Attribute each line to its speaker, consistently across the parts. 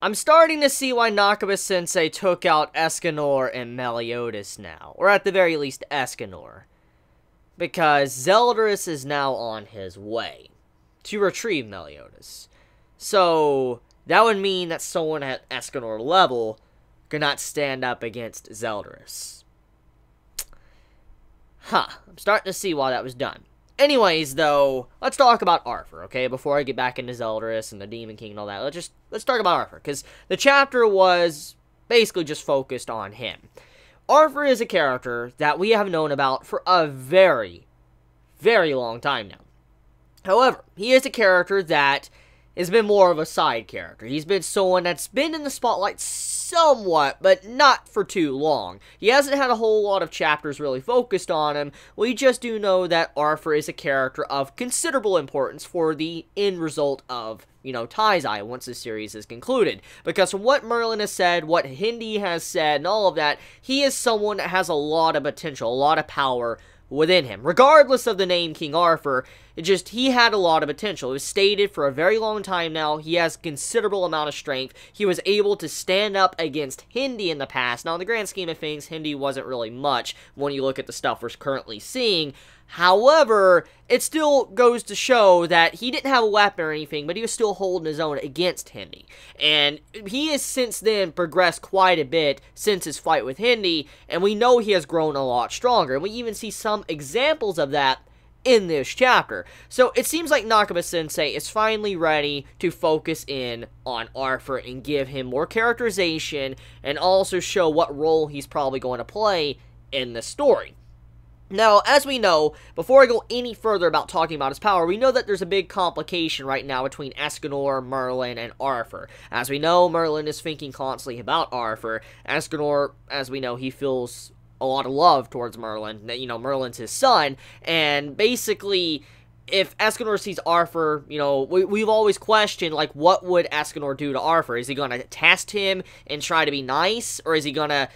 Speaker 1: I'm starting to see why Nakaba-sensei took out Escanor and Meliodas now. Or at the very least, Escanor. Because Zeldris is now on his way to retrieve Meliodas. So, that would mean that someone at Escanor level could not stand up against Zeldris. I'm starting to see why that was done. Anyways, though, let's talk about Arthur, okay? Before I get back into Zeldris and the Demon King and all that, let's talk about Arthur, because the chapter was basically just focused on him. Arthur is a character that we have known about for a very, very long time now. However, he is a character that has been more of a side character. He's been someone that's been in the spotlight somewhat, but not for too long. He hasn't had a whole lot of chapters really focused on him. We just do know that Arthur is a character of considerable importance for the end result of, Taizai once the series is concluded. Because from what Merlin has said, what Hindi has said, and all of that, he is someone that has a lot of potential, a lot of power within him. Regardless of the name King Arthur, he had a lot of potential. It was stated for a very long time now, he has considerable amount of strength. He was able to stand up against Hindi in the past. Now, in the grand scheme of things, Hindi wasn't really much when you look at the stuff we're currently seeing. However, it still goes to show that he didn't have a weapon or anything, but he was still holding his own against Hindi. And he has since then progressed quite a bit since his fight with Hindi, and we know he has grown a lot stronger. And we even see some examples of that in this chapter. So it seems like Nakaba-sensei is finally ready to focus in on Arthur and give him more characterization and also show what role he's probably going to play in the story. Now, as we know, before I go any further about talking about his power, we know that there's a big complication right now between Escanor, Merlin, and Arthur. As we know, Merlin is thinking constantly about Arthur. Escanor, as we know, he feels a lot of love towards Merlin. Merlin's his son, and basically, if Escanor sees Arthur, we've always questioned, what would Escanor do to Arthur? Is he gonna test him and try to be nice, or is he gonna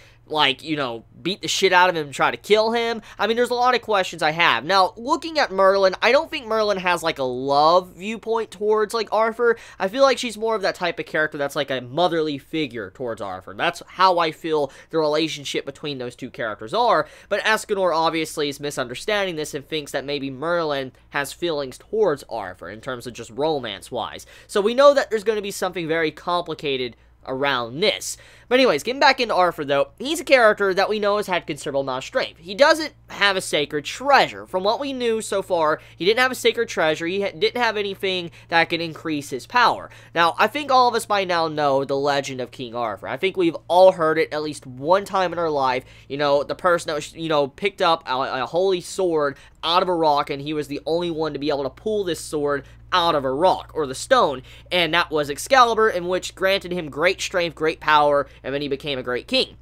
Speaker 1: beat the shit out of him and try to kill him? I mean, there's a lot of questions I have. Now, looking at Merlin, I don't think Merlin has, a love viewpoint towards, Arthur. I feel like she's more of that type of character that's, a motherly figure towards Arthur. That's how I feel the relationship between those two characters are. But Escanor obviously is misunderstanding this and thinks that maybe Merlin has feelings towards Arthur in terms of just romance-wise. So we know that there's going to be something very complicated around this. But anyways, getting back into Arthur, though, he's a character that we know has had considerable amount of strength. He doesn't have a sacred treasure. From what we knew so far, he didn't have a sacred treasure. He didn't have anything that could increase his power. Now, I think all of us by now know the legend of King Arthur. I think we've all heard it at least one time in our life. The person that was, picked up a holy sword out of a rock, and he was the only one to be able to pull this sword out of a rock, or the stone, and that was Excalibur, in which granted him great strength, great power, and then he became a great king.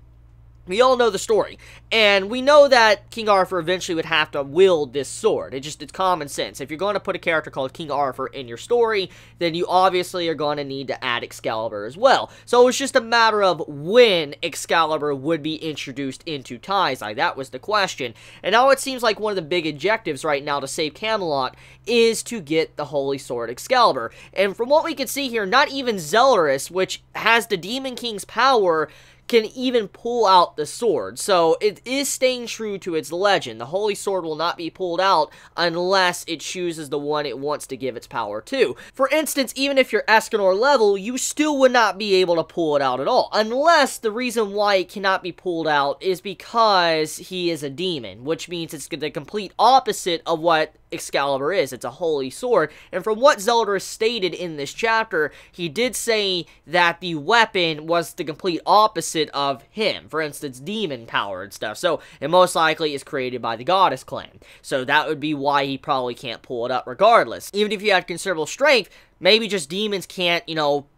Speaker 1: We all know the story, and we know that King Arthur eventually would have to wield this sword. It's common sense. If you're going to put a character called King Arthur in your story, then you obviously are going to need to add Excalibur as well. So it was just a matter of when Excalibur would be introduced into Taizai. That was the question. And now it seems like one of the big objectives right now to save Camelot is to get the Holy Sword Excalibur. And from what we can see here, not even Zeldris, which has the Demon King's power, can even pull out the sword. So it is staying true to its legend. The Holy Sword will not be pulled out unless it chooses the one it wants to give its power to. For instance, even if you're Escanor level, you still would not be able to pull it out at all. Unless the reason why it cannot be pulled out is because he is a demon, which means it's the complete opposite of what Excalibur is. It's a holy sword. And from what Zeldris stated in this chapter, he did say that the weapon was the complete opposite of him. For instance, demon power and stuff. So it most likely is created by the Goddess clan. So that would be why he probably can't pull it up regardless. Even if you had considerable strength, maybe just demons can't,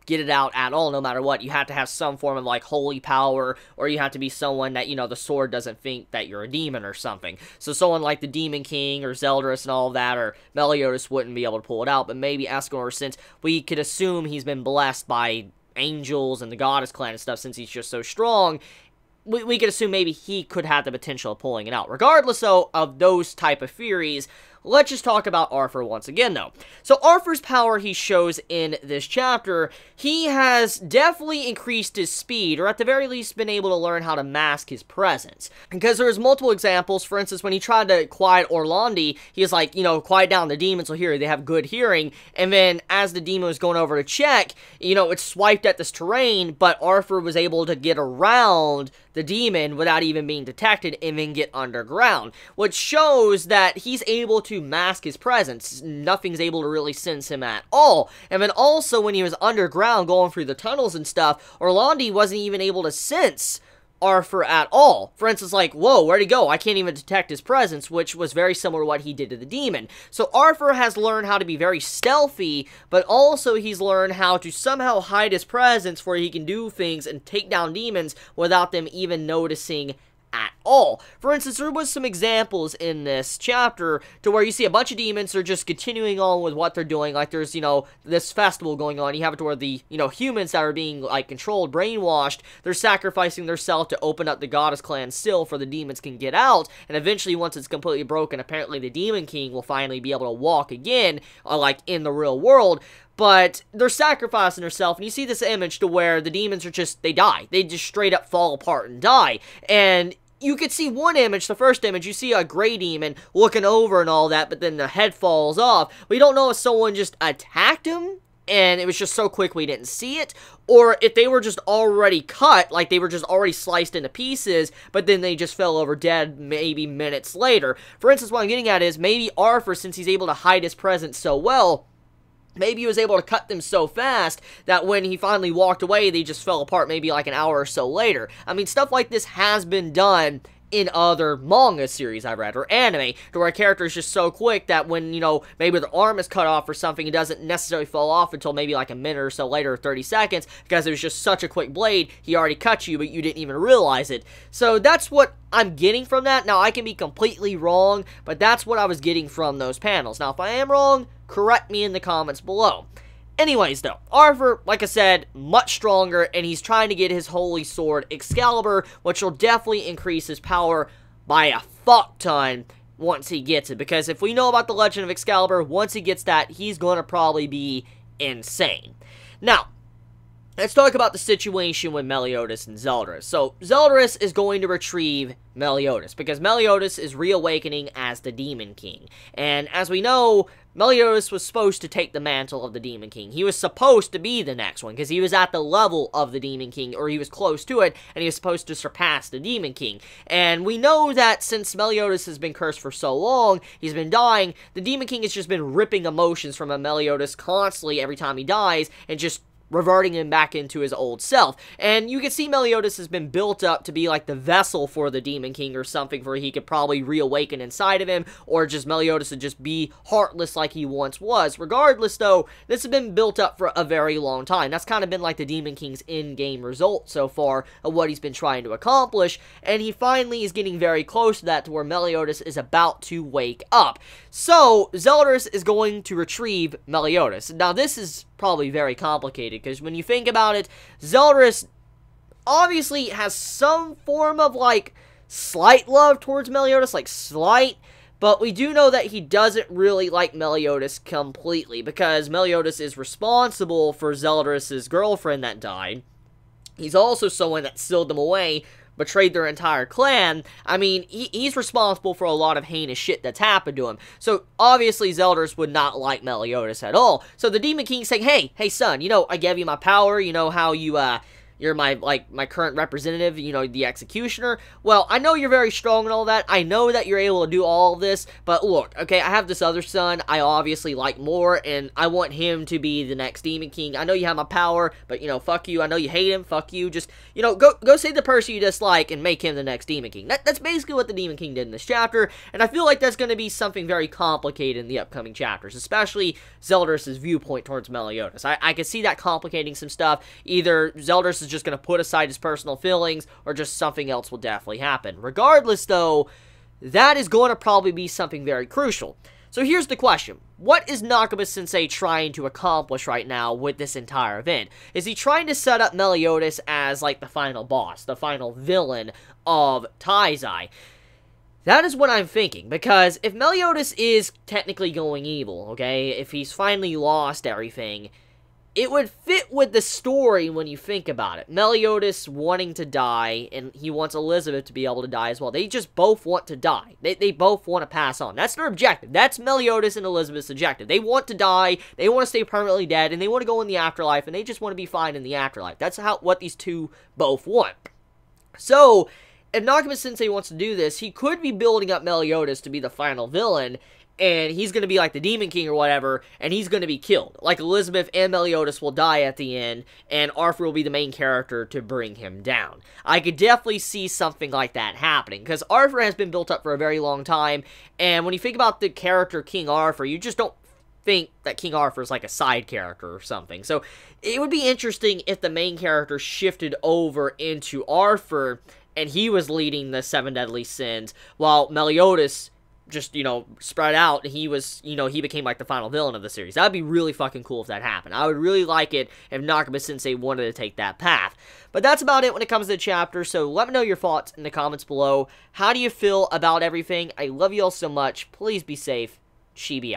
Speaker 1: get it out at all, no matter what. You have to have some form of, holy power, or you have to be someone that, the sword doesn't think that you're a demon or something. So someone like the Demon King, or Zeldris and all of that, or Meliodas wouldn't be able to pull it out, but maybe Escanor, since we could assume he's been blessed by angels and the Goddess clan and stuff, since he's just so strong, we could assume maybe he could have the potential of pulling it out. Regardless, though, of those type of theories, let's just talk about Arthur once again, though. So Arthur's power he shows in this chapter, he has definitely increased his speed, or at the very least been able to learn how to mask his presence. Because there's multiple examples. For instance, when he tried to quiet Orlandi, he was like, quiet down the demons, so here, they have good hearing, and then as the demon was going over to check, it swiped at this terrain, but Arthur was able to get around the demon without even being detected and then get underground, which shows that he's able to mask his presence. Nothing's able to really sense him at all. And then also when he was underground going through the tunnels and stuff, Orlandi wasn't even able to sense Arthur at all. For instance, like, whoa, where'd he go? I can't even detect his presence, which was very similar to what he did to the demon. So Arthur has learned how to be very stealthy, but also he's learned how to somehow hide his presence where he can do things and take down demons without them even noticing at all. For instance, there was some examples in this chapter to where you see a bunch of demons are just continuing on with what they're doing. Like there's, this festival going on. You have it to where the, humans that are being, like, controlled, brainwashed, they're sacrificing themselves to open up the goddess clan still for the demons can get out. And eventually, once it's completely broken, apparently the Demon King will finally be able to walk again, like, in the real world. But they're sacrificing themselves, and you see this image to where the demons are just, they die. They just straight up fall apart and die. And you could see one image, the first image, you see a gray demon looking over and all that, but then the head falls off. We don't know if someone just attacked him, and it was just so quick we didn't see it, or if they were just already cut, like they were just already sliced into pieces, but then they just fell over dead maybe minutes later. For instance, what I'm getting at is maybe Arthur, since he's able to hide his presence so well, maybe he was able to cut them so fast that when he finally walked away, they just fell apart maybe like an hour or so later. I mean, stuff like this has been done in other manga series I've read, or anime, to where a character is just so quick that when, maybe their arm is cut off or something, it doesn't necessarily fall off until maybe like a minute or so later, or 30 seconds, because it was just such a quick blade, he already cut you, but you didn't even realize it. So that's what I'm getting from that. Now, I can be completely wrong, but that's what I was getting from those panels. Now, if I am wrong, correct me in the comments below. Anyways, though, Arthur, like I said, much stronger, and he's trying to get his holy sword, Excalibur, which will definitely increase his power by a fuck ton once he gets it. Because if we know about the Legend of Excalibur, once he gets that, he's going to probably be insane. Now, let's talk about the situation with Meliodas and Zeldris. So, Zeldris is going to retrieve Meliodas, because Meliodas is reawakening as the Demon King. And as we know, Meliodas was supposed to take the mantle of the Demon King. He was supposed to be the next one, because he was at the level of the Demon King, or he was close to it, and he was supposed to surpass the Demon King. And we know that since Meliodas has been cursed for so long, he's been dying, the Demon King has just been ripping emotions from a Meliodas constantly every time he dies, and just reverting him back into his old self. And you can see Meliodas has been built up to be like the vessel for the Demon King or something, where he could probably reawaken inside of him, or just Meliodas would just be heartless like he once was. Regardless, though, this has been built up for a very long time. That's kind of been like the Demon King's in-game result so far of what he's been trying to accomplish, and he finally is getting very close to that, to where Meliodas is about to wake up. So, Zeldris is going to retrieve Meliodas. Now, this is probably very complicated, because when you think about it, Zeldris obviously has some form of, like, slight love towards Meliodas, like, slight, but we do know that he doesn't really like Meliodas completely, because Meliodas is responsible for Zeldris' girlfriend that died. He's also someone that sealed them away, betrayed their entire clan. I mean, he's responsible for a lot of heinous shit that's happened to him. So, obviously, Zeldris would not like Meliodas at all. So, the Demon King's saying, hey, son, I gave you my power, how you're my current representative, the executioner. Well, I know you're very strong and all that. I know that you're able to do all of this, but look, okay, I have this other son I obviously like more, and I want him to be the next Demon King. I know you have my power, but, fuck you. I know you hate him. Fuck you. Just, go save the person you dislike and make him the next Demon King. That's basically what the Demon King did in this chapter, and I feel like that's going to be something very complicated in the upcoming chapters, especially Zeldris' viewpoint towards Meliodas. I could see that complicating some stuff. Either Zeldris is just going to put aside his personal feelings, or just something else will definitely happen. Regardless, though, that is going to probably be something very crucial. So here's the question. What is Nakaba-sensei trying to accomplish right now with this entire event? Is he trying to set up Meliodas as, like, the final boss, the final villain of Taizai? That is what I'm thinking, because if Meliodas is technically going evil, okay, if he's finally lost everything, it would fit with the story when you think about it. Meliodas wanting to die, and he wants Elizabeth to be able to die as well. They just both want to die. They both want to pass on. That's their objective. That's Meliodas and Elizabeth's objective. They want to die, they want to stay permanently dead, and they want to go in the afterlife, and they just want to be fine in the afterlife. That's what these two both want. So, if Nakama-sensei wants to do this, he could be building up Meliodas to be the final villain, and he's going to be like the Demon King or whatever, and he's going to be killed. Like, Elizabeth and Meliodas will die at the end, and Arthur will be the main character to bring him down. I could definitely see something like that happening, because Arthur has been built up for a very long time, and when you think about the character King Arthur, you just don't think that King Arthur is like a side character or something. So, it would be interesting if the main character shifted over into Arthur, and he was leading the 7 deadly sins, while Meliodas just, spread out, and he was, he became like the final villain of the series. That would be really fucking cool if that happened. I would really like it if Nakama-sensei wanted to take that path. But that's about it when it comes to the chapter, so let me know your thoughts in the comments below. How do you feel about everything? I love you all so much. Please be safe. Chibi out.